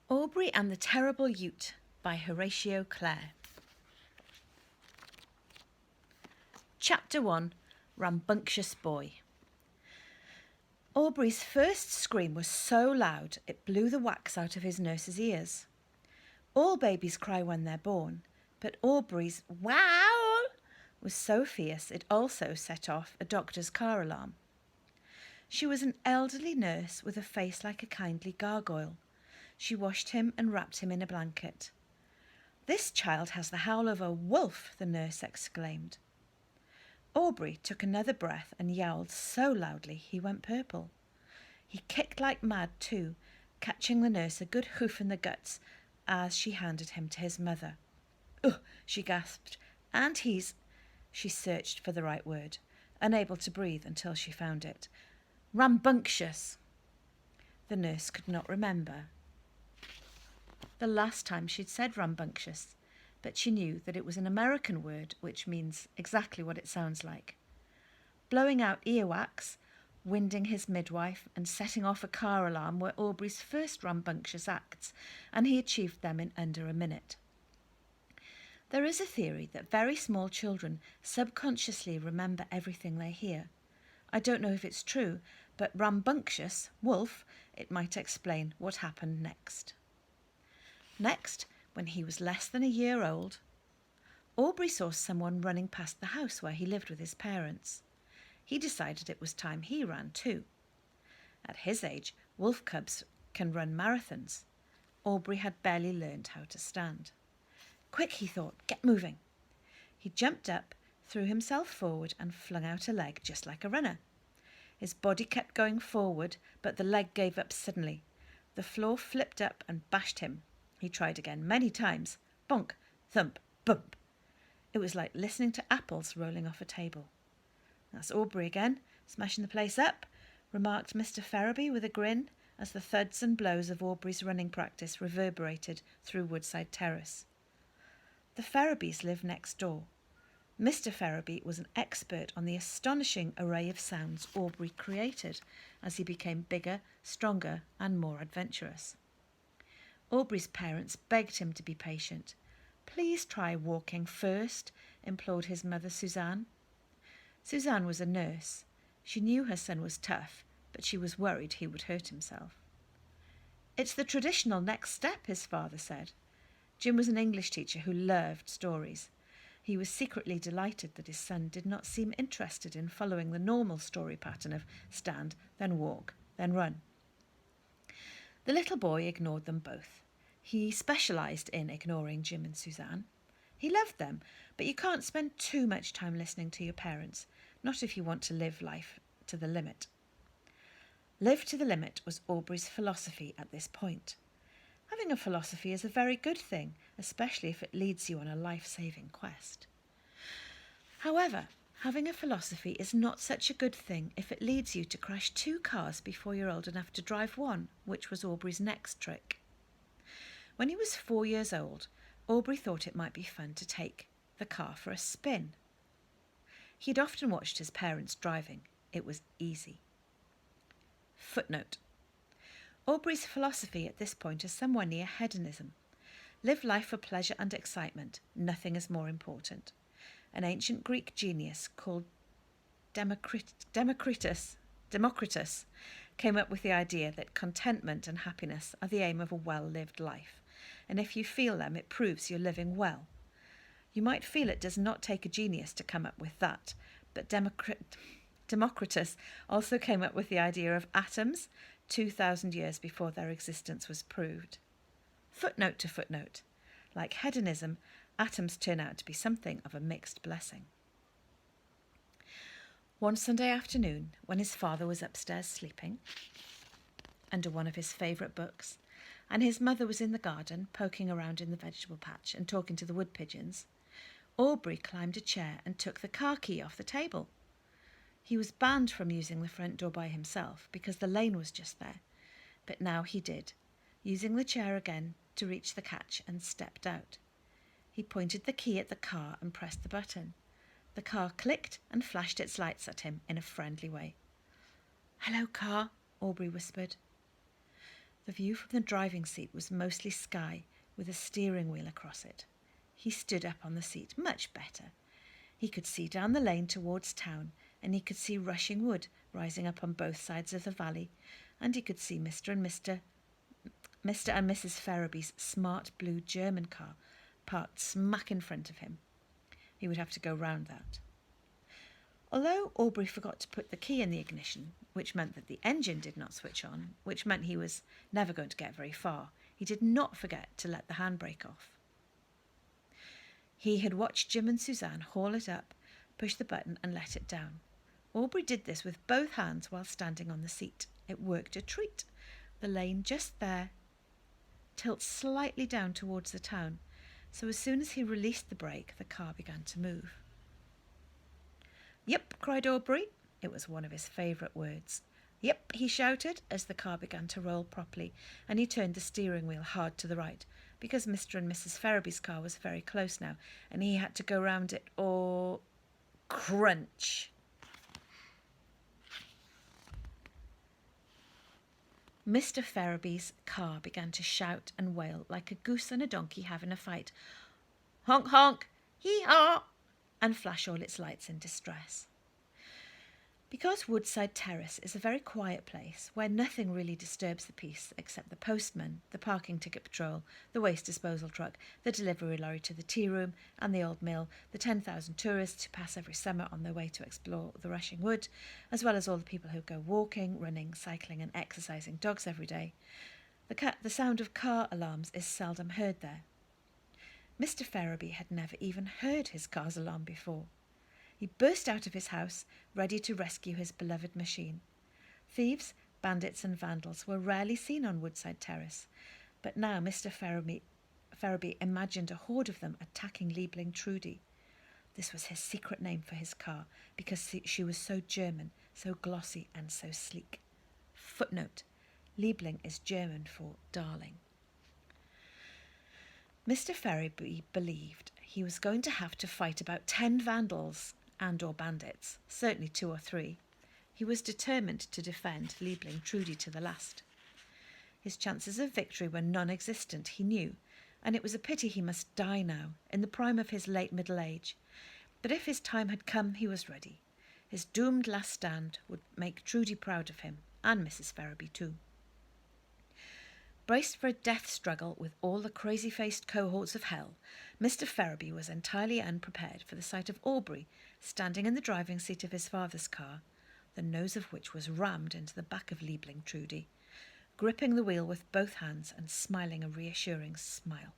Aubrey and the Terrible Yoot by Horatio Clare. Chapter 1. Rambunctious Boy. Aubrey's first scream was so loud it blew the wax out of his nurse's ears. All babies cry when they're born, but Aubrey's wow was so fierce it also set off a doctor's car alarm. She was an elderly nurse with a face like a kindly gargoyle. She washed him and wrapped him in a blanket. "This child has the howl of a wolf," the nurse exclaimed. Aubrey took another breath and yowled so loudly he went purple. He kicked like mad too, catching the nurse a good hoof in the guts as she handed him to his mother. "Ugh," she gasped, "and he's—" She searched for the right word, unable to breathe until she found it. "Rambunctious." The nurse could not remember the last time she'd said rambunctious, but she knew that it was an American word which means exactly what it sounds like. Blowing out earwax, winding his midwife, and setting off a car alarm were Aubrey's first rambunctious acts, and he achieved them in under a minute. There is a theory that very small children subconsciously remember everything they hear. I don't know if it's true, but rambunctious, wolf, it might explain what happened next. Next, when he was less than a year old, Aubrey saw someone running past the house where he lived with his parents. He decided it was time he ran too. At his age, wolf cubs can run marathons. Aubrey had barely learned how to stand. Quick, he thought, get moving. He jumped up, threw himself forward and flung out a leg just like a runner. His body kept going forward, but the leg gave up suddenly. The floor flipped up and bashed him. He tried again many times. Bonk, thump, bump. It was like listening to apples rolling off a table. "That's Aubrey again, smashing the place up," remarked Mr. Ferriby with a grin as the thuds and blows of Aubrey's running practice reverberated through Woodside Terrace. The Ferribys lived next door. Mr. Ferriby was an expert on the astonishing array of sounds Aubrey created as he became bigger, stronger and more adventurous. Aubrey's parents begged him to be patient. "Please try walking first," implored his mother Suzanne. Suzanne was a nurse. She knew her son was tough, but she was worried he would hurt himself. "It's the traditional next step," his father said. Jim was an English teacher who loved stories. He was secretly delighted that his son did not seem interested in following the normal story pattern of stand, then walk, then run. The little boy ignored them both. He specialised in ignoring Jim and Suzanne. He loved them, but you can't spend too much time listening to your parents, not if you want to live life to the limit. Live to the limit was Aubrey's philosophy at this point. Having a philosophy is a very good thing, especially if it leads you on a life-saving quest. However, having a philosophy is not such a good thing if it leads you to crash 2 cars before you're old enough to drive one, which was Aubrey's next trick. When he was 4 years old, Aubrey thought it might be fun to take the car for a spin. He'd often watched his parents driving. It was easy. Footnote. Aubrey's philosophy at this point is somewhere near hedonism. Live life for pleasure and excitement. Nothing is more important. An ancient Greek genius called Democritus came up with the idea that contentment and happiness are the aim of a well-lived life, and if you feel them, it proves you're living well. You might feel it does not take a genius to come up with that, but Democritus also came up with the idea of atoms 2,000 years before their existence was proved. Footnote to footnote. Like hedonism, atoms turn out to be something of a mixed blessing. One Sunday afternoon, when his father was upstairs sleeping under one of his favourite books, and his mother was in the garden poking around in the vegetable patch and talking to the wood pigeons, Aubrey climbed a chair and took the car key off the table. He was banned from using the front door by himself because the lane was just there, but now he did, using the chair again to reach the catch and stepped out. He pointed the key at the car and pressed the button. The car clicked and flashed its lights at him in a friendly way. "Hello, car," Aubrey whispered. The view from the driving seat was mostly sky, with a steering wheel across it. He stood up on the seat, much better. He could see down the lane towards town, and he could see Rushing Wood rising up on both sides of the valley, and he could see Mr. and Mrs. Ferriby's smart blue German car parked smack in front of him. He would have to go round that. Although Aubrey forgot to put the key in the ignition, which meant that the engine did not switch on, which meant he was never going to get very far, he did not forget to let the handbrake off. He had watched Jim and Suzanne haul it up, push the button and let it down. Aubrey did this with both hands while standing on the seat. It worked a treat. The lane just there tilts slightly down towards the town, so as soon as he released the brake, the car began to move. "Yep," cried Aubrey. It was one of his favourite words. "Yep," he shouted as the car began to roll properly, and he turned the steering wheel hard to the right, because Mr. and Mrs. Ferriby's car was very close now, and he had to go round it or... Crunch! Mr. Ferriby's car began to shout and wail like a goose and a donkey having a fight. Honk, honk, hee-haw, and flash all its lights in distress. Because Woodside Terrace is a very quiet place where nothing really disturbs the peace except the postman, the parking ticket patrol, the waste disposal truck, the delivery lorry to the tea room and the old mill, the 10,000 tourists who pass every summer on their way to explore the Rushing Wood, as well as all the people who go walking, running, cycling and exercising dogs every day, the sound of car alarms is seldom heard there. Mr. Ferriby had never even heard his car's alarm before. He burst out of his house, ready to rescue his beloved machine. Thieves, bandits and vandals were rarely seen on Woodside Terrace, but now Mr. Ferriby imagined a horde of them attacking Liebling Trudy. This was his secret name for his car, because she was so German, so glossy and so sleek. Footnote: Liebling is German for darling. Mr. Ferriby believed he was going to have to fight about 10 vandals and or bandits, certainly 2 or 3. He was determined to defend Liebling Trudy to the last. His chances of victory were non-existent, he knew, and it was a pity he must die now, in the prime of his late middle age. But if his time had come, he was ready. His doomed last stand would make Trudy proud of him, and Mrs. Ferriby too. Braced for a death struggle with all the crazy-faced cohorts of hell, Mr. Ferriby was entirely unprepared for the sight of Aubrey standing in the driving seat of his father's car, the nose of which was rammed into the back of Liebling Trudy, gripping the wheel with both hands and smiling a reassuring smile.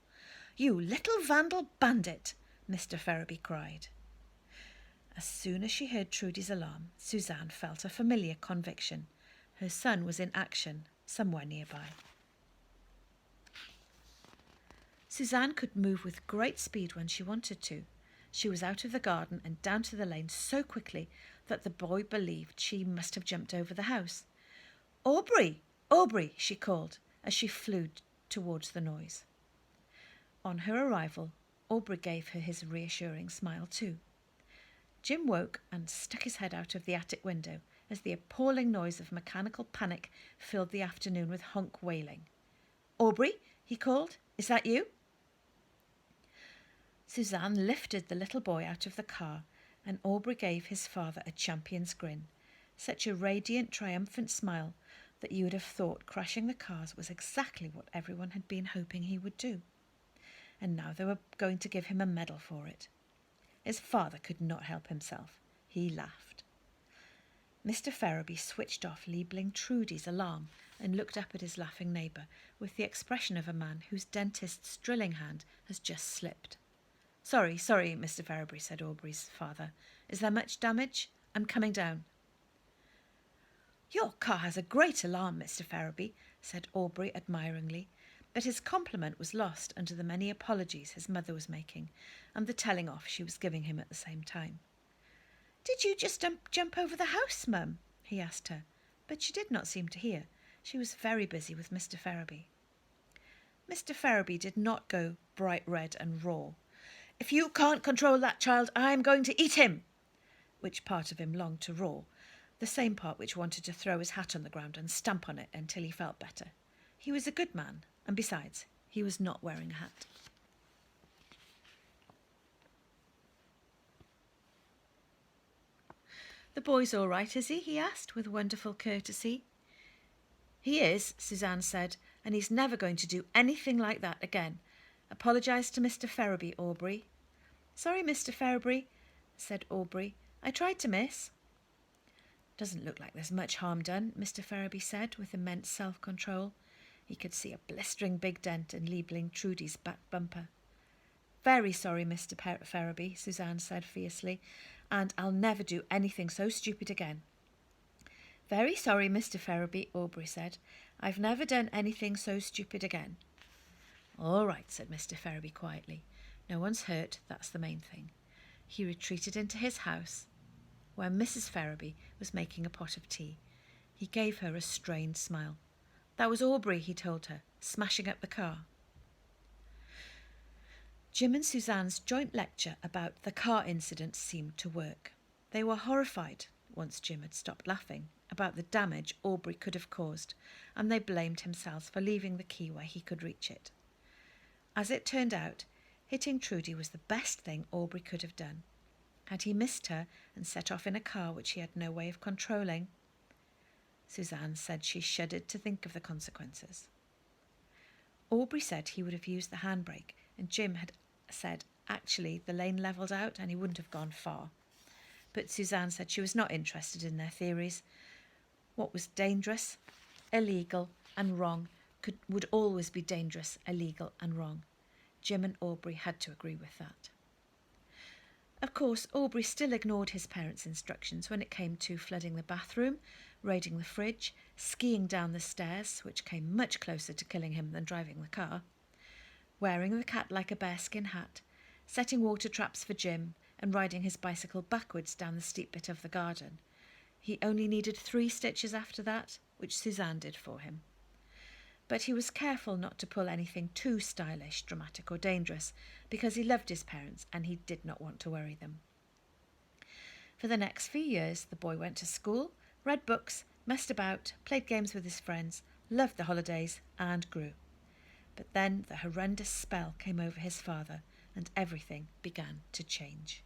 "You little vandal bandit!" Mr. Ferriby cried. As soon as she heard Trudy's alarm, Suzanne felt a familiar conviction. Her son was in action somewhere nearby. Suzanne could move with great speed when she wanted to. She was out of the garden and down to the lane so quickly that the boy believed she must have jumped over the house. "Aubrey! Aubrey!" she called as she flew towards the noise. On her arrival, Aubrey gave her his reassuring smile too. Jim woke and stuck his head out of the attic window as the appalling noise of mechanical panic filled the afternoon with honk wailing. "Aubrey," he called, "is that you?" Suzanne lifted the little boy out of the car, and Aubrey gave his father a champion's grin, such a radiant, triumphant smile that you would have thought crashing the cars was exactly what everyone had been hoping he would do. And now they were going to give him a medal for it. His father could not help himself. He laughed. Mr. Ferriby switched off Liebling Trudy's alarm and looked up at his laughing neighbour with the expression of a man whose dentist's drilling hand has just slipped. Sorry, Mr. Ferriby," said Aubrey's father. "Is there much damage? I'm coming down." "Your car has a great alarm, Mr. Ferriby," said Aubrey admiringly, but his compliment was lost under the many apologies his mother was making and the telling off she was giving him at the same time. "Did you just jump over the house, Mum?" he asked her, but she did not seem to hear. She was very busy with Mr. Ferriby. Mr. Ferriby did not go bright red and raw. "If you can't control that child, I'm going to eat him," which part of him longed to roar, the same part which wanted to throw his hat on the ground and stamp on it until he felt better. He was a good man, and besides, he was not wearing a hat. "The boy's all right, is he?" he asked with wonderful courtesy. "He is," Suzanne said, "and he's never going to do anything like that again. Apologise to Mr Ferriby, Aubrey." "Sorry, Mr Ferriby," said Aubrey. "I tried to, miss." "Doesn't look like there's much harm done," Mr Ferriby said with immense self-control. He could see a blistering big dent enabling Trudy's back bumper. "Very sorry, Mr Ferriby," Suzanne said fiercely, "and I'll never do anything so stupid again." "Very sorry, Mr Ferriby," Aubrey said. "I've never done anything so stupid again." "All right," said Mr Ferriby quietly. "No one's hurt, that's the main thing." He retreated into his house, where Mrs Ferriby was making a pot of tea. He gave her a strained smile. That was Aubrey, he told her, smashing up the car. Jim and Suzanne's joint lecture about the car incident seemed to work. They were horrified, once Jim had stopped laughing, about the damage Aubrey could have caused, and they blamed himself for leaving the key where he could reach it. As it turned out, hitting Trudy was the best thing Aubrey could have done. Had he missed her and set off in a car which he had no way of controlling? Suzanne said she shuddered to think of the consequences. Aubrey said he would have used the handbrake, and Jim had said actually the lane levelled out and he wouldn't have gone far. But Suzanne said she was not interested in their theories. What was dangerous, illegal and wrong would always be dangerous, illegal and wrong. Jim and Aubrey had to agree with that. Of course, Aubrey still ignored his parents' instructions when it came to flooding the bathroom, raiding the fridge, skiing down the stairs, which came much closer to killing him than driving the car, wearing the cat like a bearskin hat, setting water traps for Jim, and riding his bicycle backwards down the steep bit of the garden. He only needed 3 stitches after that, which Suzanne did for him. But he was careful not to pull anything too stylish, dramatic or dangerous, because he loved his parents and he did not want to worry them. For the next few years, the boy went to school, read books, messed about, played games with his friends, loved the holidays and grew. But then the horrendous spell came over his father and everything began to change.